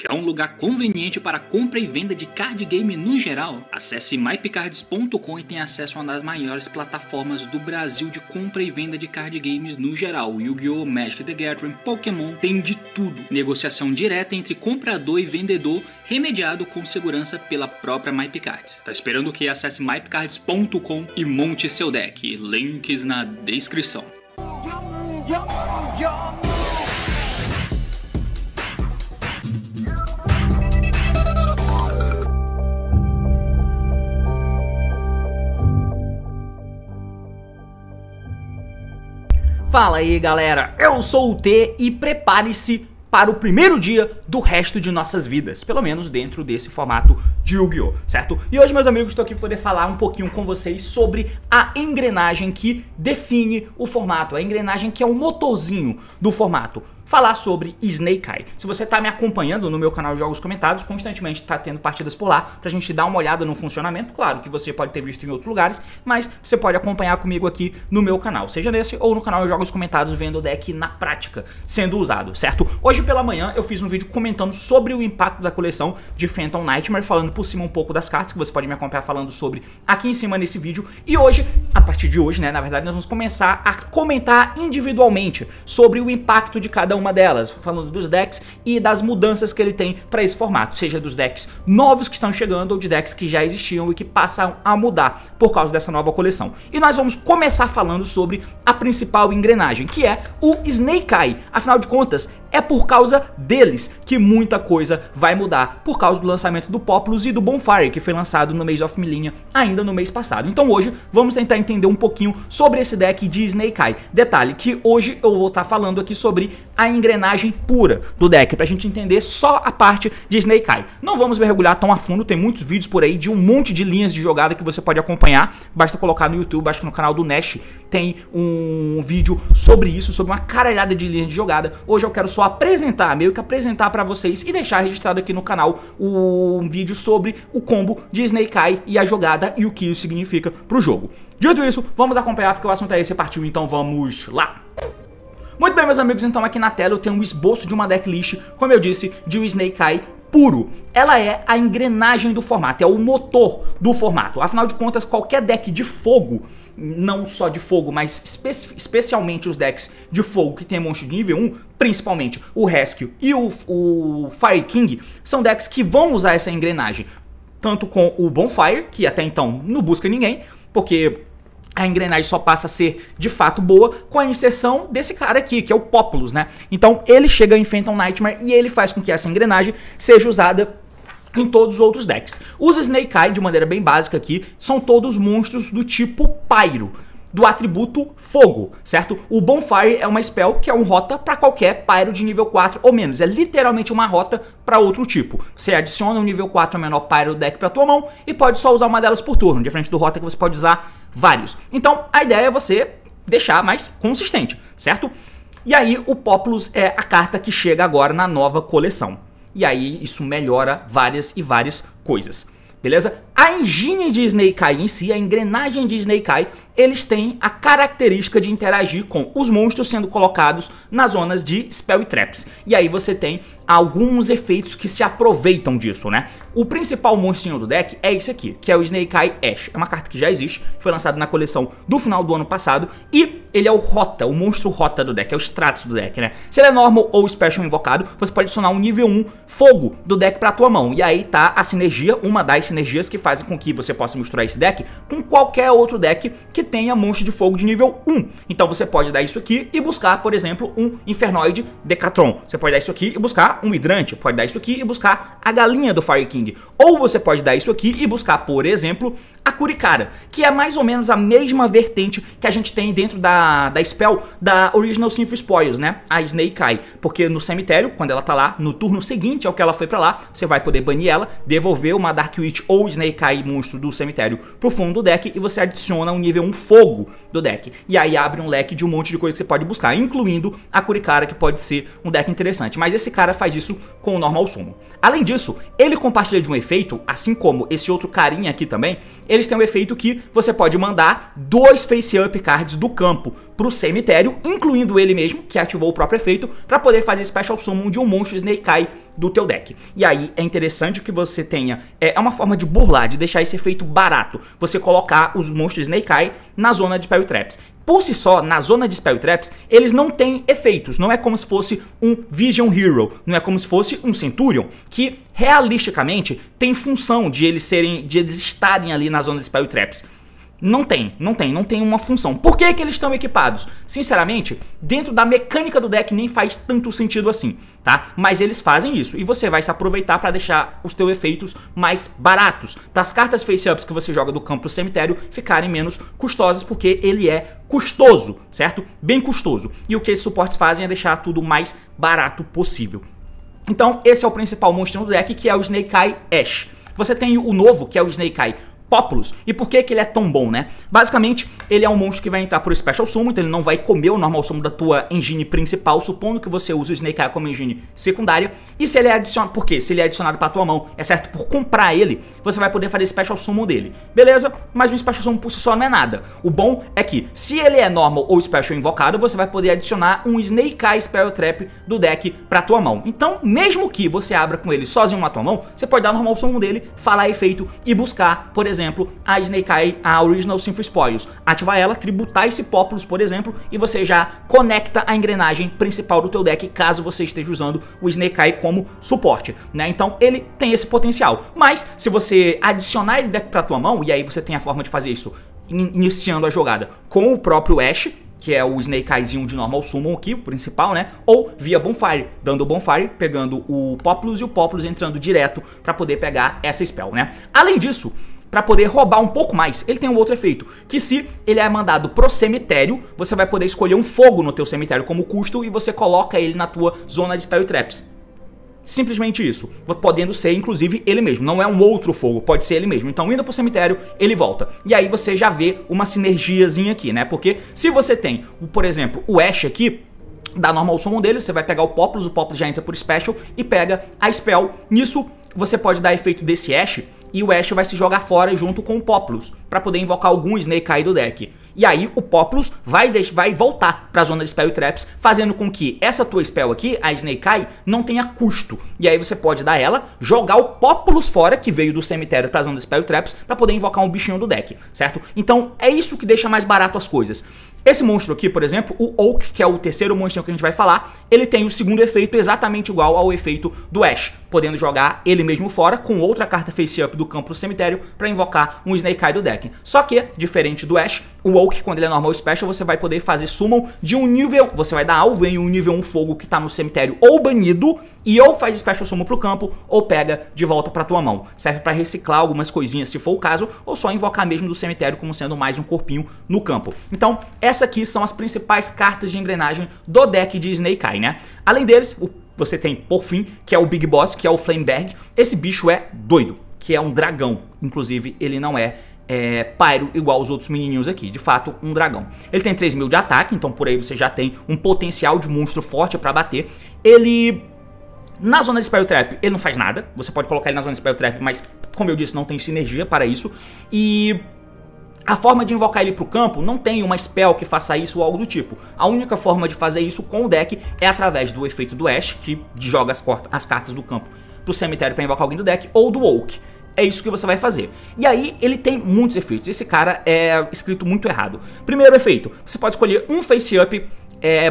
Quer um lugar conveniente para compra e venda de card game no geral? Acesse mypcards.com e tenha acesso a uma das maiores plataformas do Brasil de compra e venda de card games no geral. Yu-Gi-Oh!, Magic the Gathering, Pokémon, tem de tudo. Negociação direta entre comprador e vendedor, remediado com segurança pela própria MyPcards. Tá esperando o que? Acesse mypcards.com e monte seu deck. Links na descrição. Fala aí galera, eu sou o T e prepare-se para o primeiro dia do resto de nossas vidas, pelo menos dentro desse formato de Yu-Gi-Oh!, certo? E hoje, meus amigos, estou aqui para poder falar um pouquinho com vocês sobre a engrenagem que define o formato, a engrenagem que é o motorzinho do formato. Falar sobre Snake Eye. Se você está me acompanhando no meu canal de Jogos Comentados, constantemente está tendo partidas por lá pra gente dar uma olhada no funcionamento. Claro que você pode ter visto em outros lugares, mas você pode acompanhar comigo aqui no meu canal, seja nesse ou no canal de Jogos Comentados, vendo o deck na prática sendo usado, certo? Hoje pela manhã eu fiz um vídeo comentando sobre o impacto da coleção de Phantom Nightmare, falando por cima um pouco das cartas, que você pode me acompanhar falando sobre aqui em cima nesse vídeo. E hoje, a partir de hoje, né, na verdade nós vamos começar a comentar individualmente sobre o impacto de cada uma delas, falando dos decks e das mudanças que ele tem para esse formato, seja dos decks novos que estão chegando ou de decks que já existiam e que passam a mudar por causa dessa nova coleção. E nós vamos começar falando sobre a principal engrenagem, que é o Snake Eye. Afinal de contas, é por causa deles que muita coisa vai mudar, por causa do lançamento do Populous e do Bonfire, que foi lançado no Maze of Millennia ainda no mês passado. Então hoje vamos tentar entender um pouquinho sobre esse deck de Snake Eye. Detalhe que hoje eu vou estar falando aqui sobre a engrenagem pura do deck, pra gente entender só a parte de Snake Eye. Não vamos mergulhar tão a fundo, tem muitos vídeos por aí de um monte de linhas de jogada que você pode acompanhar, basta colocar no YouTube, acho que no canal do Nash tem um vídeo sobre isso, sobre uma caralhada de linhas de jogada. Hoje eu quero só apresentar, meio que apresentar pra vocês e deixar registrado aqui no canal um vídeo sobre o combo de Snake Eye e a jogada e o que isso significa pro jogo. Dito isso, vamos acompanhar porque o assunto é esse, partiu, então vamos lá! Muito bem, meus amigos, então aqui na tela eu tenho um esboço de uma decklist, como eu disse, de um Snake Eye puro. Ela é a engrenagem do formato, é o motor do formato. Afinal de contas, qualquer deck de fogo, não só de fogo, mas especialmente os decks de fogo que tem monstro de nível 1, principalmente o Rescue e o Fire King, são decks que vão usar essa engrenagem. Tanto com o Bonfire, que até então não busca ninguém, porque a engrenagem só passa a ser de fato boa com a inserção desse cara aqui, que é o Populous, né? Então ele chega em Phantom Nightmare e ele faz com que essa engrenagem seja usada em todos os outros decks. Os Snake Eye, de maneira bem básica aqui, são todos monstros do tipo Pyro, do atributo fogo, certo? O Bonfire é uma spell que é um rota para qualquer Pyro de nível 4 ou menos. É literalmente uma rota para outro tipo. Você adiciona um nível 4 ou menor Pyro deck para tua mão e pode só usar uma delas por turno, diferente do rota que você pode usar vários. Então a ideia é você deixar mais consistente, certo? E aí o Populous é a carta que chega agora na nova coleção. E aí isso melhora várias e várias coisas. Beleza? A engine de Snake Eye em si, a engrenagem de Snake Eye, eles têm a característica de interagir com os monstros sendo colocados nas zonas de Spell e Traps. E aí você tem alguns efeitos que se aproveitam disso, né? O principal monstrinho do deck é esse aqui, que é o Snake Eye Ash. É uma carta que já existe, foi lançada na coleção do final do ano passado e ele é o rota, o monstro rota do deck, é o Stratos do deck, né? Se ele é normal ou special invocado, você pode adicionar um nível 1 fogo do deck pra tua mão. E aí tá a sinergia, uma das sinergias que fazem com que você possa misturar esse deck com qualquer outro deck que tenha monstro de fogo de nível 1. Então você pode dar isso aqui e buscar, por exemplo, um Infernoid Decatron. Você pode dar isso aqui e buscar um Hidrante. Pode dar isso aqui e buscar a galinha do Fire King. Ou você pode dar isso aqui e buscar, por exemplo, a Curicara, que é mais ou menos a mesma vertente que a gente tem dentro da spell da Original Sin of Spoils, né? A Snake Eye. Porque no cemitério, quando ela tá lá, no turno seguinte ao que ela foi pra lá, você vai poder banir ela, devolver uma Dark Witch ou Snake Eye monstro do cemitério pro fundo do deck e você adiciona um nível 1 fogo do deck. E aí abre um leque de um monte de coisa que você pode buscar, incluindo a Curicara, que pode ser um deck interessante. Mas esse cara faz isso com o Normal Summon. Além disso, ele compartilha de um efeito, assim como esse outro carinha aqui também, eles têm um efeito que você pode mandar 2 face-up cards do campo pro cemitério, incluindo ele mesmo, que ativou o próprio efeito, para poder fazer Special Summon de um monstro Snake Eye do teu deck. E aí é interessante que você tenha, é uma forma de burlar, de deixar esse efeito barato, você colocar os monstros Snake Eye na zona de Spell Traps. Por si só, na zona de Spell Traps, eles não têm efeitos, não é como se fosse um Vision Hero, não é como se fosse um Centurion, que realisticamente tem função de eles estarem ali na zona de Spell Traps. Não tem uma função. Por que que eles estão equipados? Sinceramente, dentro da mecânica do deck nem faz tanto sentido assim, tá? Mas eles fazem isso e você vai se aproveitar para deixar os teus efeitos mais baratos, para as cartas face-ups que você joga do campo pro cemitério ficarem menos custosas, porque ele é custoso, certo? Bem custoso. E o que esses suportes fazem é deixar tudo o mais barato possível. Então esse é o principal monstro do deck, que é o Snake Eye Ash. Você tem o novo, que é o Snake Eye Populus. E por que que ele é tão bom, né? Basicamente, ele é um monstro que vai entrar por Special Summon, então ele não vai comer o Normal Summon da tua engine principal, supondo que você use o Snake Eye como engine secundária. E se ele é adicionado, por quê? Se ele é adicionado pra tua mão, é certo, por comprar ele, você vai poder fazer Special Summon dele. Beleza? Mas o Special Summon por si só não é nada. O bom é que, se ele é Normal ou Special invocado, você vai poder adicionar um Snake Eye Spell Trap do deck pra tua mão. Então, mesmo que você abra com ele sozinho na tua mão, você pode dar Normal Summon dele, falar efeito e buscar, por exemplo, a Snake Eye, a Original Sinful Spoils, ativar ela, tributar esse Populus, por exemplo, e você já conecta a engrenagem principal do teu deck, caso você esteja usando o Snake Eye como suporte, né? Então ele tem esse potencial, mas se você adicionar ele deck pra tua mão, e aí você tem a forma de fazer isso iniciando a jogada com o próprio Ash, que é o Snake Eyezinho de Normal Summon aqui, o principal, né? Ou via Bonfire, dando o Bonfire, pegando o Populus e o Populus entrando direto pra poder pegar essa spell, né? Além disso, para poder roubar um pouco mais, ele tem um outro efeito, que se ele é mandado pro cemitério, você vai poder escolher um fogo no teu cemitério como custo e você coloca ele na tua zona de Spell Traps. Simplesmente isso, podendo ser inclusive ele mesmo, não é um outro fogo, pode ser ele mesmo. Então indo pro cemitério, ele volta. E aí você já vê uma sinergiazinha aqui, né? Porque se você tem, por exemplo, o Ash aqui, da Normal Summon dele, você vai pegar o Populus já entra por Special e pega a Spell. Nisso, você pode dar efeito desse Ash e o Ash vai se jogar fora junto com o Populus para poder invocar algum Snake Eye do deck. E aí o Populus vai voltar para a zona de Spell Traps, fazendo com que essa tua Spell aqui, a Snake Eye, não tenha custo. E aí você pode dar ela, jogar o Populus fora, que veio do cemitério para a zona de Spell Traps, para poder invocar um bichinho do deck, certo? Então é isso que deixa mais barato as coisas. Esse monstro aqui, por exemplo, o Oak, que é o terceiro monstro que a gente vai falar, ele tem o segundo efeito exatamente igual ao efeito do Ash, podendo jogar ele mesmo fora com outra carta face-up do campo do cemitério para invocar um Snake Eye do deck. Só que, diferente do Ash, o Oak, quando ele é normal special, você vai poder fazer summon de um nível, você vai dar alvo em um nível 1 fogo que tá no cemitério ou banido, e ou faz special summon pro campo, ou pega de volta pra tua mão. Serve pra reciclar algumas coisinhas se for o caso, ou só invocar mesmo do cemitério como sendo mais um corpinho no campo. Então, essas aqui são as principais cartas de engrenagem do deck de Snake Eye, né? Além deles, você tem, por fim, que é o Big Boss, que é o Flameberg. Esse bicho é doido, que é um dragão. Inclusive, ele não é pyro igual os outros menininhos aqui, de fato um dragão. Ele tem 3.000 de ataque, então por aí você já tem um potencial de monstro forte pra bater. Ele, na zona de Spell Trap, ele não faz nada, você pode colocar ele na zona de Spell Trap, mas como eu disse, não tem sinergia para isso. E a forma de invocar ele pro campo não tem uma spell que faça isso ou algo do tipo. A única forma de fazer isso com o deck é através do efeito do Ash, que joga as cartas do campo pro cemitério pra invocar alguém do deck, ou do Oak. É isso que você vai fazer. E aí ele tem muitos efeitos. Esse cara é escrito muito errado. Primeiro efeito, você pode escolher um face-up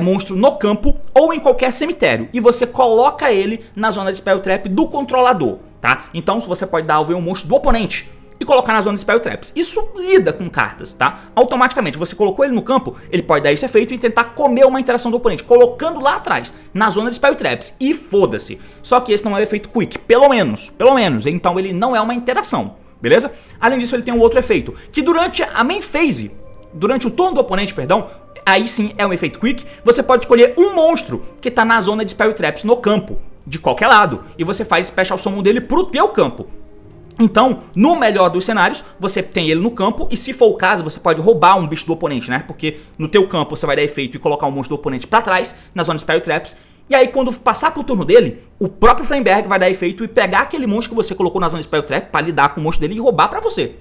monstro no campo ou em qualquer cemitério, e você coloca ele na zona de Spell Trap do controlador, tá? Então você pode dar alvo em um monstro do oponente e colocar na zona de Spell Traps. Isso lida com cartas, tá? Automaticamente, você colocou ele no campo, ele pode dar esse efeito e tentar comer uma interação do oponente, colocando lá atrás, na zona de Spell Traps. E foda-se. Só que esse não é o efeito Quick, pelo menos. Então ele não é uma interação, beleza? Além disso, ele tem um outro efeito, que durante a main phase, durante o turno do oponente, perdão, aí sim é um efeito Quick, você pode escolher um monstro que tá na zona de Spell Traps no campo, de qualquer lado, e você faz Special Summon dele pro teu campo. Então, no melhor dos cenários, você tem ele no campo e, se for o caso, você pode roubar um bicho do oponente, né? Porque no teu campo você vai dar efeito e colocar um monstro do oponente pra trás, na zona de Spell Traps. E aí, quando passar pro turno dele, o próprio Flameberg vai dar efeito e pegar aquele monstro que você colocou na zona de Spell Trap pra lidar com o monstro dele e roubar pra você.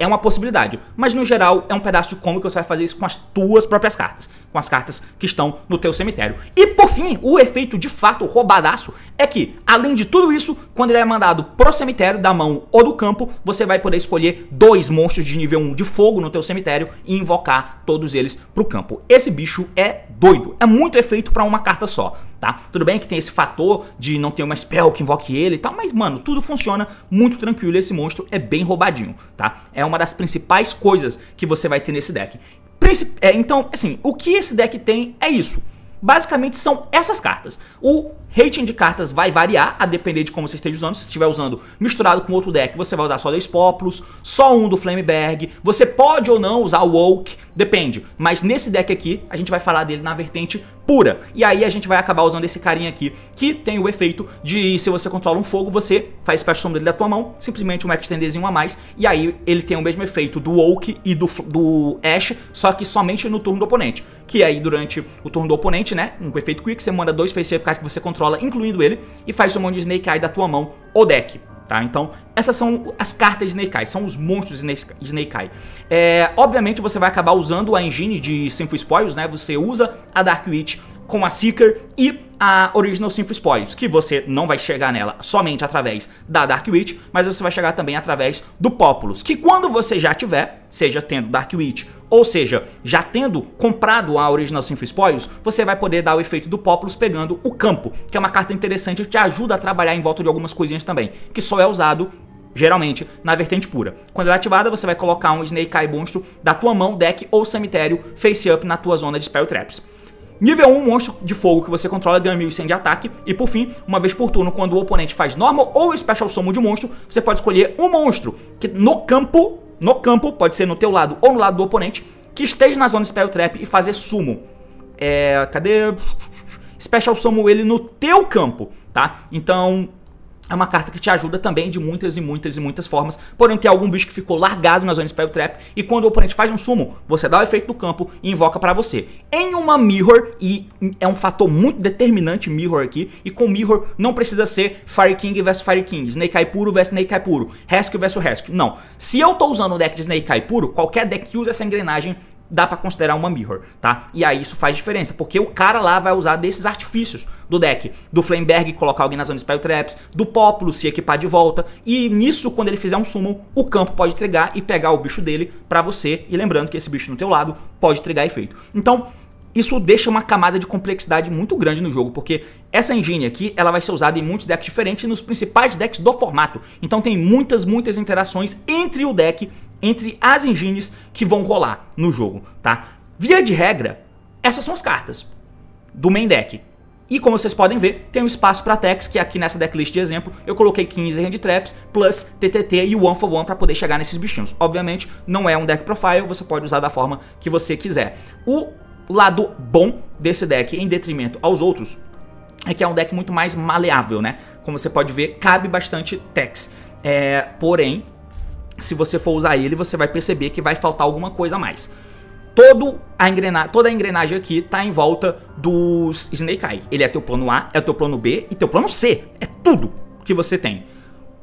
é uma possibilidade. Mas no geral é um pedaço de combo que você vai fazer isso com as tuas próprias cartas, com as cartas que estão no teu cemitério. E por fim, o efeito de fato roubadaço é que, além de tudo isso, quando ele é mandado pro cemitério, da mão ou do campo, você vai poder escolher 2 monstros de nível 1 de fogo no teu cemitério e invocar todos eles pro campo. Esse bicho é doido, é muito efeito pra uma carta só, tá? Tudo bem que tem esse fator de não ter uma spell que invoque ele e tal, mas mano, tudo funciona muito tranquilo e esse monstro é bem roubadinho, tá? É uma das principais coisas que você vai ter nesse deck. Então, assim, o que esse deck tem é isso. Basicamente são essas cartas. O rating de cartas vai variar a depender de como você esteja usando. Se estiver usando misturado com outro deck, você vai usar só 2 Populus, só um do Flameberg. Você pode ou não usar o Oak, depende. Mas nesse deck aqui, a gente vai falar dele na vertente pura. E aí a gente vai acabar usando esse carinha aqui, que tem o efeito de, se você controla um fogo, você faz Special Summon dele da tua mão, simplesmente um extenderzinho a mais. E aí ele tem o mesmo efeito do Oak e do Ash, só que somente no turno do oponente. Que aí durante o turno do oponente, né, com o efeito Quick, você manda 2 face-up cards que você controla, incluindo ele, e faz summon de Snake Eye da tua mão ou deck. Tá? Então, essas são as cartas Snake Eye, são os monstros Snake Eye. Obviamente, você vai acabar usando a engine de Sinful Spoils, né? Você usa a Dark Witch com a Seeker e a Original Sinful Spoils, que você não vai chegar nela somente através da Dark Witch, mas você vai chegar também através do Populus, que quando você já tiver, seja tendo Dark Witch, ou seja, já tendo comprado a Original Sinful Spoils, você vai poder dar o efeito do Populus pegando o campo, que é uma carta interessante que te ajuda a trabalhar em volta de algumas coisinhas também, que só é usado geralmente na vertente pura. Quando ela é ativada, você vai colocar um Snake Eye monstro da tua mão, deck ou cemitério face up na tua zona de Spell Traps. Nível 1, monstro de fogo que você controla ganha 1100 de ataque. E por fim, uma vez por turno, quando o oponente faz normal ou special summon de monstro, você pode escolher um monstro que no campo, pode ser no teu lado ou no lado do oponente, que esteja na zona de Spell Trap e fazer summon. Cadê? Special summon ele no teu campo, tá? Então é uma carta que te ajuda também de muitas formas. Porém, tem algum bicho que ficou largado na zona Spell Trap e quando o oponente faz um summon, você dá o efeito do campo e invoca pra você. Em uma Mirror, e é um fator muito determinante Mirror aqui, e com Mirror não precisa ser Fire King vs Fire King, Snake Eye puro vs Snake Eye puro, Rescue vs Rescue. Não. Se eu tô usando o deck de Snake Eye puro, qualquer deck que usa essa engrenagem dá pra considerar uma Mirror, tá? E aí isso faz diferença, porque o cara lá vai usar desses artifícios do deck, do Flameberg colocar alguém na zona de Spell Traps, do Populus se equipar de volta, e nisso, quando ele fizer um summon, o campo pode trigar e pegar o bicho dele pra você, e lembrando que esse bicho no teu lado pode trigar efeito. Então, isso deixa uma camada de complexidade muito grande no jogo, porque essa engine aqui, ela vai ser usada em muitos decks diferentes, nos principais decks do formato. Então tem muitas interações entre o deck, entre as engines que vão rolar no jogo, tá? Via de regra, essas são as cartas do main deck. E como vocês podem ver, tem um espaço para attacks, que aqui nessa decklist de exemplo, eu coloquei 15 hand traps, plus TTT e One for One para poder chegar nesses bichinhos. Obviamente, não é um deck profile, você pode usar da forma que você quiser. O lado bom desse deck, em detrimento aos outros, é que é um deck muito mais maleável, né? Como você pode ver, cabe bastante techs. Porém, se você for usar ele, você vai perceber que vai faltar alguma coisa a mais. Toda a engrenagem aqui está em volta dos Snake Eye. Ele é teu plano A, é teu plano B e teu plano C. É tudo que você tem.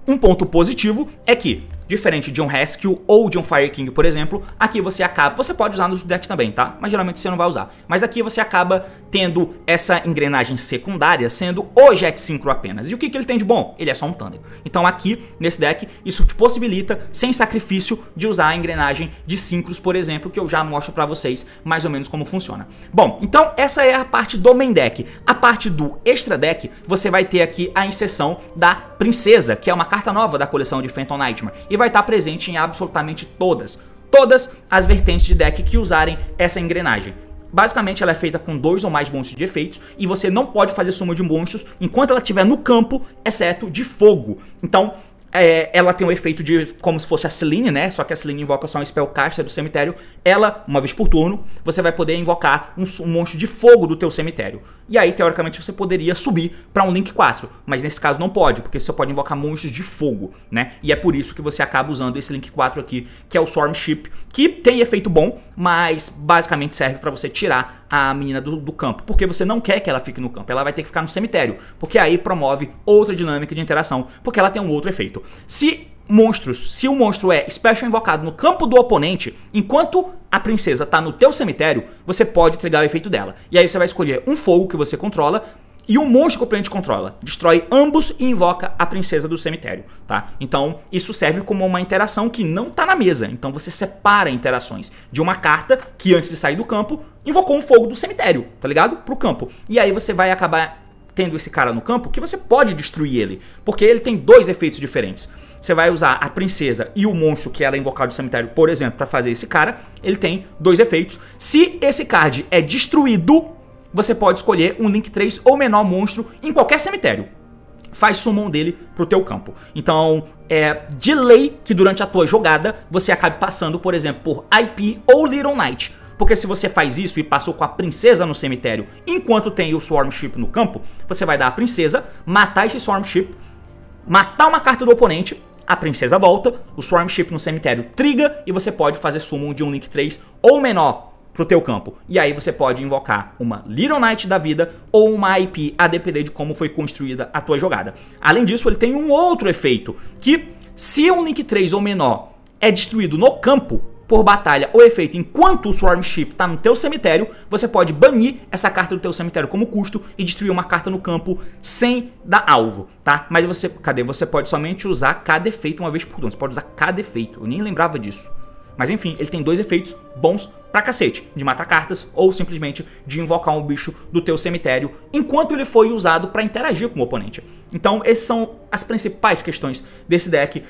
Um ponto positivo é que, diferente de um Rescue ou de um Fire King, por exemplo, aqui você acaba... Você pode usar nos decks também, tá? Mas geralmente você não vai usar. Mas aqui você acaba tendo essa engrenagem secundária sendo o Jet Synchro apenas. E o que ele tem de bom? Ele é só um Thunder. Então aqui, nesse deck, isso te possibilita, sem sacrifício, de usar a engrenagem de Synchros, por exemplo, que eu já mostro pra vocês mais ou menos como funciona. Bom, então essa é a parte do main deck. A parte do extra deck, você vai ter aqui a inserção da Princesa, que é uma carta nova da coleção de Phantom Nightmare. E vai estar presente em absolutamente todas as vertentes de deck que usarem essa engrenagem. Basicamente ela é feita com 2 ou mais monstros de efeitos e você não pode fazer summon de monstros enquanto ela estiver no campo, exceto de fogo. Então ela tem um efeito de como se fosse a Celine, né? Só que a Celine invoca só um Spellcaster do cemitério. Ela, uma vez por turno, você vai poder invocar um monstro de fogo do teu cemitério. E aí, teoricamente, você poderia subir para um Link 4. Mas nesse caso não pode, porque você pode invocar monstros de fogo, né? E é por isso que você acaba usando esse Link 4 aqui, que é o Swarm Ship, que tem efeito bom, mas basicamente serve para você tirar a menina do campo. Porque você não quer que ela fique no campo, ela vai ter que ficar no cemitério. Porque aí promove outra dinâmica de interação, porque ela tem um outro efeito. efeito. Se o monstro é special invocado no campo do oponente, enquanto a princesa tá no teu cemitério, você pode trigar o efeito dela. E aí você vai escolher um fogo que você controla e o monstro que o oponente controla. Destrói ambos e invoca a princesa do cemitério, tá? Então isso serve como uma interação que não tá na mesa. Então você separa interações de uma carta que antes de sair do campo, invocou um fogo do cemitério, tá ligado? Pro campo. E aí você vai acabar tendo esse cara no campo que você pode destruir ele, porque ele tem dois efeitos diferentes. Você vai usar a princesa e o monstro que ela é invocado do cemitério, por exemplo, para fazer esse cara. Ele tem dois efeitos. Se esse card é destruído, você pode escolher um Link 3 ou menor monstro em qualquer cemitério. Faz summon dele pro teu campo. Então, é de lei que durante a tua jogada você acabe passando, por exemplo, por IP ou Little Knight. Porque se você faz isso e passou com a princesa no cemitério enquanto tem o Swarm Ship no campo, você vai dar a princesa, matar esse Swarm Ship, matar uma carta do oponente, a princesa volta, o Swarm Ship no cemitério triga e você pode fazer summon de um Link 3 ou menor pro teu campo. E aí você pode invocar uma Little Knight da vida ou uma IP, a depender de como foi construída a tua jogada. Além disso, ele tem um outro efeito, que se um Link 3 ou menor é destruído no campo, por batalha ou efeito enquanto o Swarm Ship tá no teu cemitério, você pode banir essa carta do teu cemitério como custo e destruir uma carta no campo sem dar alvo, tá? Mas você pode somente usar cada efeito uma vez por turno. Você pode usar cada efeito, eu nem lembrava disso. Mas enfim, ele tem dois efeitos bons pra cacete, de matar cartas ou simplesmente de invocar um bicho do teu cemitério enquanto ele foi usado pra interagir com o oponente. Então essas são as principais questões desse deck.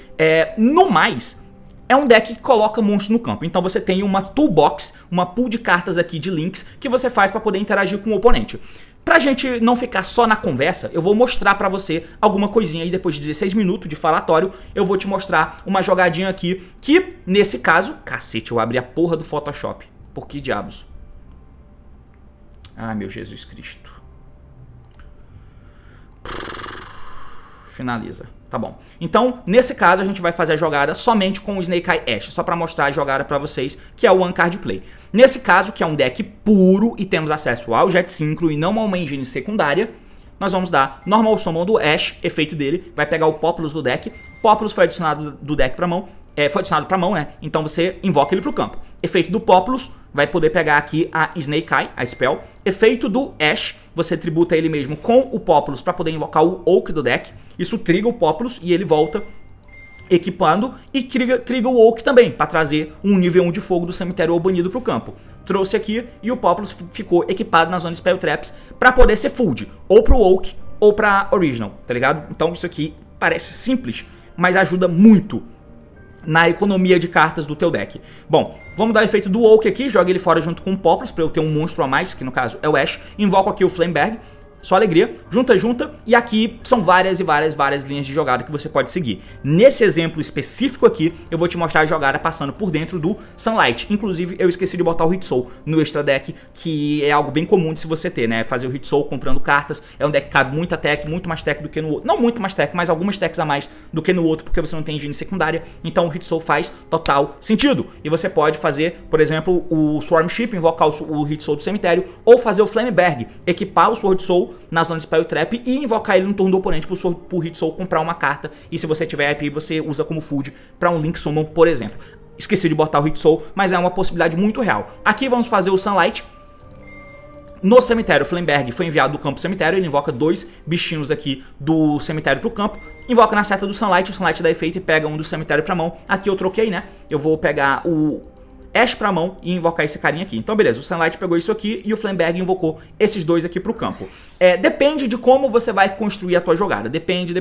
No mais, é um deck que coloca monstros no campo. Então você tem uma toolbox, uma pool de cartas aqui de links que você faz para poder interagir com o oponente. Pra gente não ficar só na conversa, eu vou mostrar pra você alguma coisinha aí. Depois de 16 minutos de falatório, eu vou te mostrar uma jogadinha aqui que, nesse caso... Cacete, eu abri a porra do Photoshop. Por que diabos? Ai, meu Jesus Cristo. Finaliza. Tá bom. Então, nesse caso, a gente vai fazer a jogada somente com o Snake Eye Ash, só pra mostrar a jogada pra vocês, que é o One Card Play. Nesse caso, que é um deck puro e temos acesso ao Jet Synchro e não a uma engine secundária, nós vamos dar Normal Summon do Ash, efeito dele, vai pegar o Populous do deck. Populous foi adicionado do deck pra mão, foi adicionado pra mão, né? Então você invoca ele pro campo. Efeito do Populous, vai poder pegar aqui a Snake Eye, a spell. Efeito do Ash, você tributa ele mesmo com o Populous para poder invocar o Oak do deck. Isso triga o Populous e ele volta equipando e triga o Oak também, para trazer um nível 1 de fogo do cemitério ou banido pro campo. Trouxe aqui e o Populous ficou equipado na zona de Spell Traps para poder ser fold, ou pro Oak ou pra Original, tá ligado? Então isso aqui parece simples, mas ajuda muito na economia de cartas do teu deck. Bom, vamos dar o efeito do Oak aqui, joga ele fora junto com o Populous para eu ter um monstro a mais, que no caso é o Ash. Invoco aqui o Flameberg, só alegria, junta, e aqui são várias linhas de jogada que você pode seguir. Nesse exemplo específico aqui, eu vou te mostrar a jogada passando por dentro do Sunlight. Inclusive, eu esqueci de botar o Hit Soul no extra deck, que é algo bem comum de se você ter, né? Fazer o Hit Soul comprando cartas, é um deck que cabe muita tech, muito mais tech do que no outro. Não muito mais tech, mas algumas techs a mais do que no outro, porque você não tem engine secundária, então o Hit Soul faz total sentido. E você pode fazer, por exemplo, o Swarm Ship, invocar o Hit Soul do cemitério, ou fazer o Flameberg, equipar o Sword Soul na zona de Spell Trap e invocar ele no turno do oponente pro Hit Soul comprar uma carta. E se você tiver IP, você usa como food para um Link Summon, por exemplo. Esqueci de botar o Hit Soul, mas é uma possibilidade muito real. Aqui vamos fazer o Sunlight. No cemitério, o Flameberg foi enviado do campo pro cemitério. Ele invoca dois bichinhos aqui do cemitério pro campo. Invoca na seta do Sunlight, o Sunlight dá efeito e pega um do cemitério pra mão. Aqui eu troquei, né? Eu vou pegar o Ash pra mão e invocar esse carinha aqui. Então beleza, o Sunlight pegou isso aqui e o Flameberg invocou esses dois aqui pro campo. Depende de como você vai construir a tua jogada. Depende.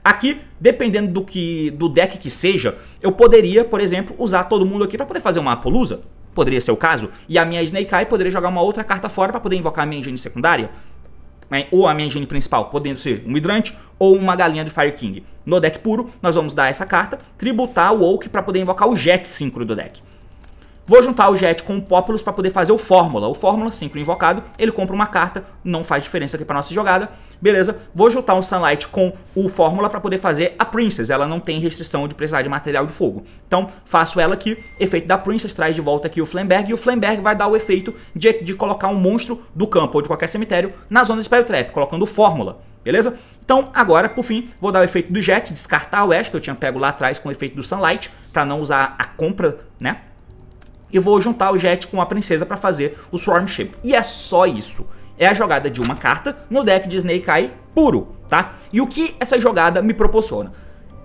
Aqui, dependendo do deck que seja, eu poderia, por exemplo, usar todo mundo aqui pra poder fazer uma Apollousa. Poderia ser o caso. E a minha Snake Eye poderia jogar uma outra carta fora pra poder invocar a minha engine secundária. Ou a minha engine principal, podendo ser um hidrante ou uma galinha de Fire King. No deck puro, nós vamos dar essa carta, tributar o Oak para poder invocar o Jet Synchro do deck. Vou juntar o Jet com o Populous para poder fazer o Fórmula. O Fórmula, sempre invocado, ele compra uma carta, não faz diferença aqui para nossa jogada. Beleza, vou juntar um Sunlight com o Fórmula para poder fazer a Princess. Ela não tem restrição de precisar de material de fogo. Então, faço ela aqui, efeito da Princess, traz de volta aqui o Flamberg. E o Flamberg vai dar o efeito de colocar um monstro do campo ou de qualquer cemitério na zona de Spell Trap, colocando o Fórmula. Beleza? Então, agora, por fim, vou dar o efeito do Jet, descartar o Ash, que eu tinha pego lá atrás com o efeito do Sunlight, para não usar a compra, né? E vou juntar o Jet com a Princesa para fazer o Swarm Ship. E é só isso. É a jogada de uma carta no deck de Snake Eye puro, tá? E o que essa jogada me proporciona?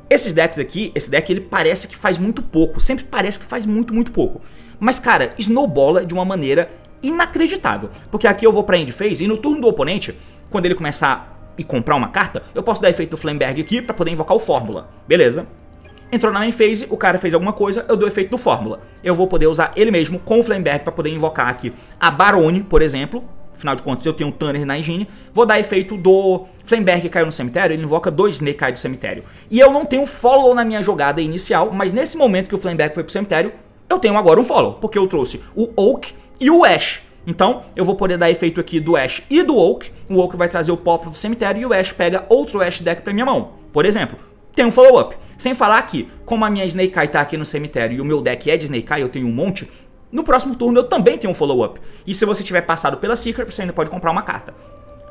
Esses decks aqui, esse deck ele parece que faz muito pouco, sempre parece que faz muito pouco. Mas cara, snowballa de uma maneira inacreditável. Porque aqui eu vou pra End Phase e no turno do oponente, quando ele começar e comprar uma carta, eu posso dar efeito do Flamberg aqui pra poder invocar o Fórmula, beleza? Entrou na main phase, o cara fez alguma coisa, eu dou o efeito do Fórmula. Eu vou poder usar ele mesmo com o Flamberg para poder invocar aqui a Barone, por exemplo. Afinal de contas, eu tenho um Tanner na engine. Vou dar efeito do Flamberg que caiu no cemitério, ele invoca 2 Snake Eye do cemitério. E eu não tenho follow na minha jogada inicial, mas nesse momento que o Flamberg foi pro cemitério, eu tenho agora um follow, porque eu trouxe o Oak e o Ash. Então, eu vou poder dar efeito aqui do Ash e do Oak. O Oak vai trazer o Poplar do cemitério e o Ash pega outro Ash deck pra minha mão, por exemplo. Tem um follow-up. Sem falar que, como a minha Snake Eye tá aqui no cemitério e o meu deck é de Snake Eye, eu tenho um monte, no próximo turno eu também tenho um follow-up. E se você tiver passado pela Secret, você ainda pode comprar uma carta.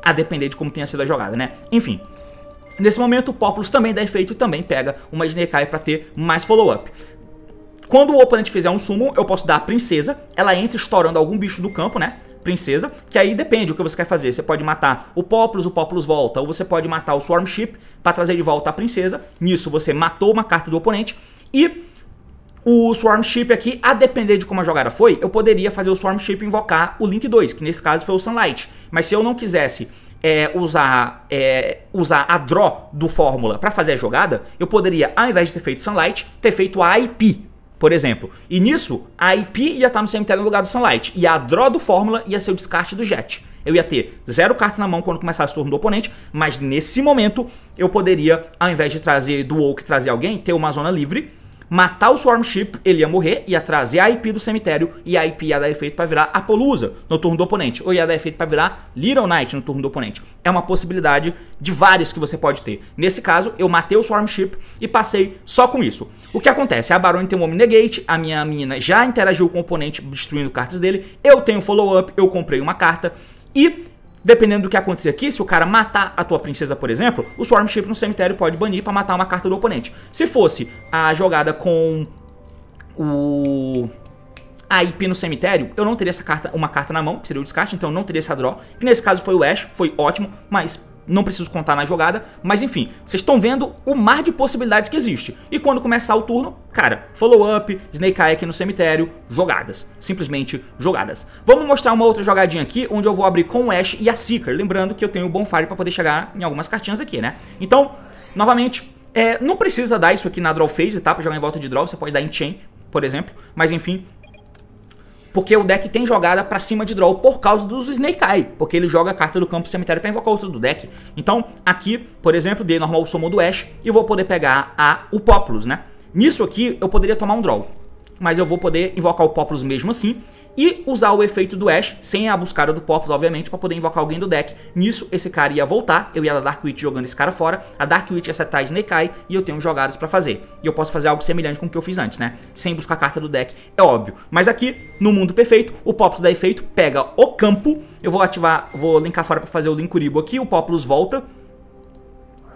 A depender de como tenha sido a jogada, né? Enfim. Nesse momento, o Populous também dá efeito e também pega uma Snake Eye pra ter mais follow-up. Quando o oponente fizer um summon, eu posso dar a Princesa. Ela entra estourando algum bicho do campo, né? Princesa, que aí depende do que você quer fazer. Você pode matar o Populous volta, ou você pode matar o Swarm Ship para trazer de volta a Princesa. Nisso você matou uma carta do oponente. E o Swarm Ship aqui, a depender de como a jogada foi, eu poderia fazer o Swarm Ship invocar o Link 2, que nesse caso foi o Sunlight. Mas se eu não quisesse usar a draw do Fórmula para fazer a jogada, eu poderia, ao invés de ter feito Sunlight, ter feito a IP, por exemplo. E nisso, a IP ia estar no cemitério no lugar do Sunlight. E a draw do Fórmula ia ser o descarte do Jet. Eu ia ter 0 cartas na mão quando começasse o turno do oponente. Mas nesse momento, eu poderia, ao invés de trazer do Oak, trazer alguém, ter uma zona livre, matar o Swarm Ship, ele ia morrer, ia trazer a IP do cemitério. E a IP ia dar efeito para virar Apollousa no turno do oponente. Ou ia dar efeito para virar Little Knight no turno do oponente. É uma possibilidade de vários que você pode ter. Nesse caso, eu matei o Swarm Ship e passei só com isso. O que acontece? A Barone tem um Omni Negate, a minha menina já interagiu com o oponente destruindo cartas dele, eu tenho follow-up, eu comprei uma carta e, dependendo do que acontecer aqui, se o cara matar a tua princesa, por exemplo, o Swarm Ship no cemitério pode banir para matar uma carta do oponente. Se fosse a jogada com a IP no cemitério, eu não teria uma carta na mão, que seria o descarte, então eu não teria essa draw, que nesse caso foi o Ash, foi ótimo, mas não preciso contar na jogada. Mas enfim, vocês estão vendo o mar de possibilidades que existe. E quando começar o turno, cara, follow-up, Snake Eye aqui no cemitério, jogadas. Simplesmente jogadas. Vamos mostrar uma outra jogadinha aqui, onde eu vou abrir com o Ash e a Seeker. Lembrando que eu tenho o Bonfire para poder chegar em algumas cartinhas aqui, né? Então, novamente, não precisa dar isso aqui na Draw Phase, tá? Pra jogar em volta de Draw, você pode dar em Chain, por exemplo. Mas enfim, porque o deck tem jogada pra cima de draw por causa dos Snake Eye, porque ele joga a carta do campo do cemitério pra invocar outra do deck. Então aqui, por exemplo, dei normal summon do Ash e vou poder pegar o Populous, né? Nisso aqui eu poderia tomar um draw, mas eu vou poder invocar o Populous mesmo assim e usar o efeito do Ash, sem a buscada do Populous, obviamente, pra poder invocar alguém do deck. Nisso, esse cara ia voltar, eu ia dar Dark Witch jogando esse cara fora, a Dark Witch ia setar Snake Eye e eu tenho jogadas pra fazer. E eu posso fazer algo semelhante com o que eu fiz antes, né? Sem buscar a carta do deck, é óbvio. Mas aqui, no mundo perfeito, o Populous dá efeito, pega o campo, eu vou ativar, vou linkar fora pra fazer o Linkuriboh aqui, o Populous volta.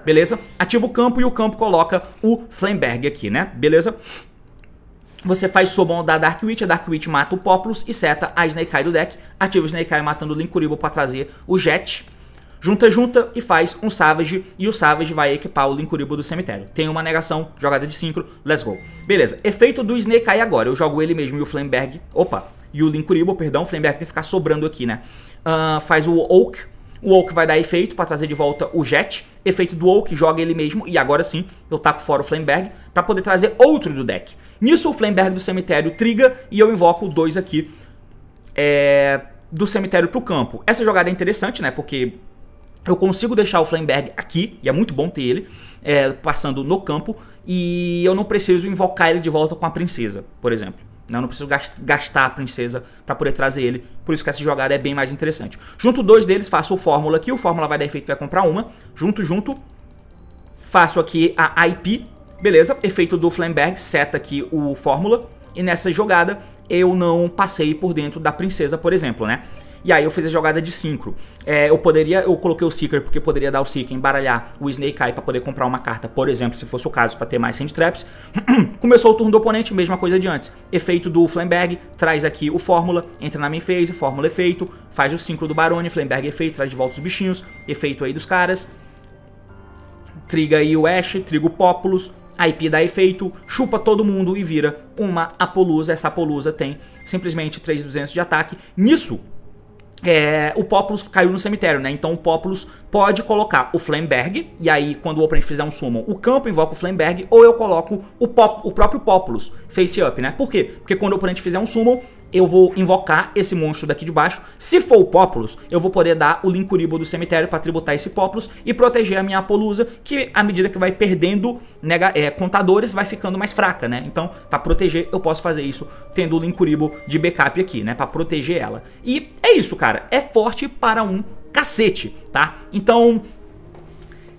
Beleza? Ativa o campo e o campo coloca o Flamberg aqui, né? Beleza? Você faz summon da Dark Witch, a Dark Witch mata o Populous e seta a Snake Eye do deck. Ativa o Snake Eye matando o Linkuriboh para trazer o Jet. Junta e faz um Savage e o Savage vai equipar o Linkuriboh do cemitério. Tem uma negação, jogada de sincro, let's go. Beleza, efeito do Snake Eye agora. Eu jogo ele mesmo e o Flamberg, e o Linkuriboh, perdão, o Flamberg tem que ficar sobrando aqui, né? Faz o Oak. O Oak vai dar efeito para trazer de volta o Jet. Efeito do Oak, joga ele mesmo. E agora sim, eu taco fora o Flamberg para poder trazer outro do deck. Nisso, o Flamberg do cemitério triga e eu invoco 2 aqui do cemitério pro campo. Essa jogada é interessante, né? Porque eu consigo deixar o Flamberg aqui, e é muito bom ter ele, passando no campo. E eu não preciso invocar ele de volta com a princesa, por exemplo. né? Eu não preciso gastar a princesa para poder trazer ele. Por isso que essa jogada é bem mais interessante. Junto 2 deles, faço o Fórmula aqui. O Fórmula vai dar efeito, vai comprar uma. Junto. Faço aqui a IP. Beleza, efeito do Flamberg, seta aqui o Fórmula. E nessa jogada eu não passei por dentro da princesa, por exemplo, né? E aí eu fiz a jogada de sincro. Eu coloquei o Seeker porque poderia dar o Seeker, embaralhar o Snake Eye para poder comprar uma carta, por exemplo, se fosse o caso, para ter mais hand traps. Começou o turno do oponente, mesma coisa de antes. Efeito do Flamberg, traz aqui o Fórmula, entra na main phase, Fórmula efeito, faz o sincro do Barone, Flamberg efeito, traz de volta os bichinhos, efeito aí dos caras. Triga aí o Ash, triga o Populus, a IP dá efeito, chupa todo mundo e vira uma Apollousa. Essa Apollousa tem simplesmente 3.200 de ataque. Nisso, o Populus caiu no cemitério, né? Então o Populus pode colocar o Flamberg, e aí quando o oponente fizer um summon, o campo invoca o Flamberg, ou eu coloco o próprio Populus face up, né? Por quê? Porque quando o oponente fizer um summon, eu vou invocar esse monstro daqui de baixo. Se for o Populus, eu vou poder dar o Linkuriboh do cemitério para tributar esse Populus e proteger a minha Apollousa, que à medida que vai perdendo contadores, vai ficando mais fraca, né? Então, para proteger, eu posso fazer isso tendo o Linkuriboh de backup aqui, né? Para proteger ela. E é isso, cara. É forte para um cacete, tá? Então,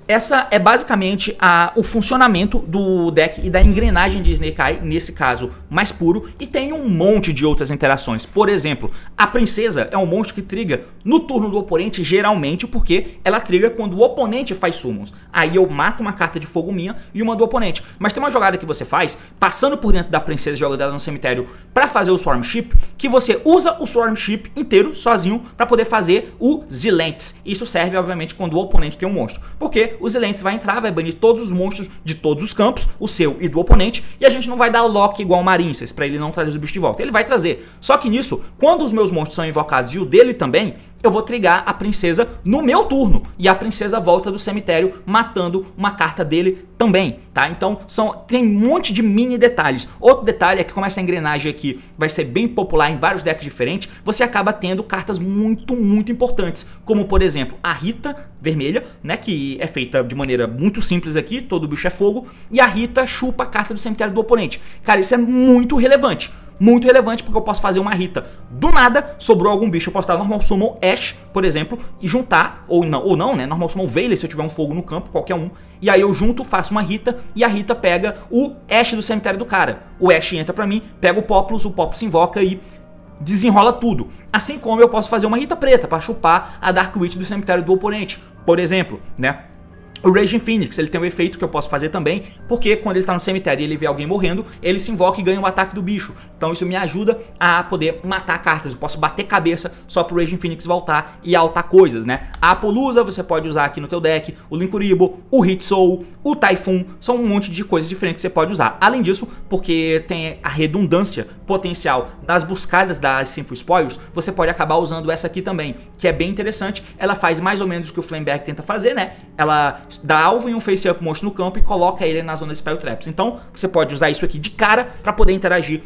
essa é basicamente o funcionamento do deck e da engrenagem de Snake Eye, nesse caso mais puro, e tem um monte de outras interações. Por exemplo, a princesa é um monstro que triga no turno do oponente, geralmente porque ela triga quando o oponente faz summons. Aí eu mato uma carta de fogo minha e uma do oponente. Mas tem uma jogada que você faz, passando por dentro da princesa e jogando ela no cemitério pra fazer o Swarm Ship, que você usa o Swarm Ship inteiro, sozinho, pra poder fazer o Zilentes. Isso serve, obviamente, quando o oponente tem um monstro. Porque os Zilentes vai entrar, vai banir todos os monstros de todos os campos, o seu e do oponente, e a gente não vai dar lock igual o Marincess, pra ele não trazer os bichos de volta. Ele vai trazer. Só que nisso, quando os meus monstros são invocados e o dele também, eu vou trigar a princesa no meu turno, e a princesa volta do cemitério matando uma carta dele também, tá? Então tem um monte de mini detalhes. Outro detalhe é que como essa engrenagem aqui vai ser bem popular em vários decks diferentes, você acaba tendo cartas muito importantes, como por exemplo a Rita vermelha, né, que é feita de maneira muito simples aqui, todo bicho é fogo, e a Rita chupa a carta do cemitério do oponente. Cara, isso é muito relevante. Muito relevante, porque eu posso fazer uma Rita do nada, sobrou algum bicho, eu posso dar Normal Summon Ash, por exemplo, e juntar, ou não, né, Normal Summon Veiley, se eu tiver um fogo no campo, qualquer um, e aí eu junto, faço uma Rita, e a Rita pega o Ash do cemitério do cara. O Ash entra pra mim, pega o Populus invoca e desenrola tudo. Assim como eu posso fazer uma Rita preta pra chupar a Dark Witch do cemitério do oponente, por exemplo, né. O Raging Phoenix, ele tem um efeito que eu posso fazer também, porque quando ele tá no cemitério e ele vê alguém morrendo, ele se invoca e ganha o ataque do bicho. Então isso me ajuda a poder matar cartas, eu posso bater cabeça só pro Raging Phoenix voltar e altar coisas, né? A Apollousa você pode usar aqui no teu deck, o Linkuriboh, o Hit Soul, o Typhoon, são um monte de coisas diferentes que você pode usar. Além disso, porque tem a redundância potencial das buscadas das Sinful Spoils, você pode acabar usando essa aqui também, que é bem interessante. Ela faz mais ou menos o que o Flamberg tenta fazer, né? Ela dá alvo em um face up monstro no campo e coloca ele na zona de Spell Traps. Então você pode usar isso aqui de cara para poder interagir,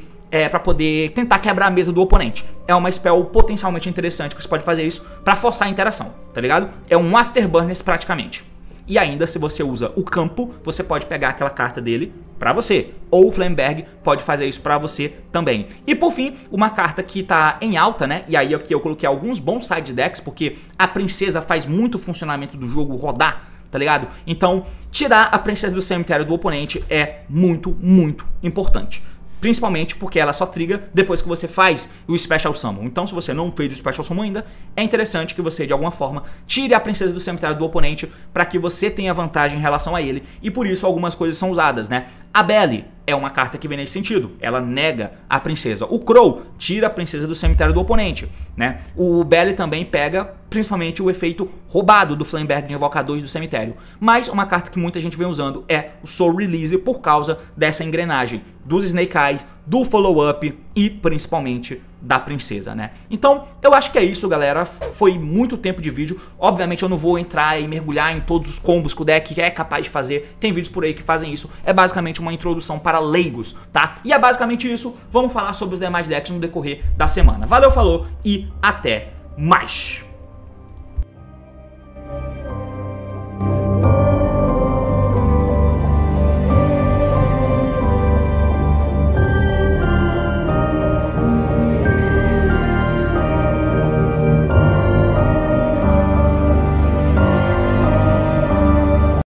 para poder tentar quebrar a mesa do oponente. É uma spell potencialmente interessante que você pode fazer isso para forçar a interação, tá ligado? É um Afterburners praticamente. E ainda, se você usa o campo, você pode pegar aquela carta dele pra você. Ou o Flamberg pode fazer isso pra você também. E por fim, uma carta que tá em alta, né? E aí aqui eu coloquei alguns bons side decks, porque a princesa faz muito o funcionamento do jogo rodar, tá ligado? Então, tirar a princesa do cemitério do oponente é muito importante. Principalmente porque ela só triga depois que você faz o Special Summon. Então se você não fez o Special Summon ainda, é interessante que você de alguma forma tire a princesa do cemitério do oponente para que você tenha vantagem em relação a ele. E por isso algumas coisas são usadas, né? A Belly é uma carta que vem nesse sentido, ela nega a princesa. O Crow tira a princesa do cemitério do oponente, né? O Belly também pega principalmente o efeito roubado do Flamberg de Invocadores do cemitério. Mas uma carta que muita gente vem usando é o Soul Release por causa dessa engrenagem dos Snake Eyes, do follow-up e principalmente da princesa, né? Então eu acho que é isso, galera. Foi muito tempo de vídeo. Obviamente eu não vou entrar e mergulhar em todos os combos que o deck é capaz de fazer. Tem vídeos por aí que fazem isso. É basicamente uma introdução para leigos, tá? E é basicamente isso. Vamos falar sobre os demais decks no decorrer da semana. Valeu, falou e até mais!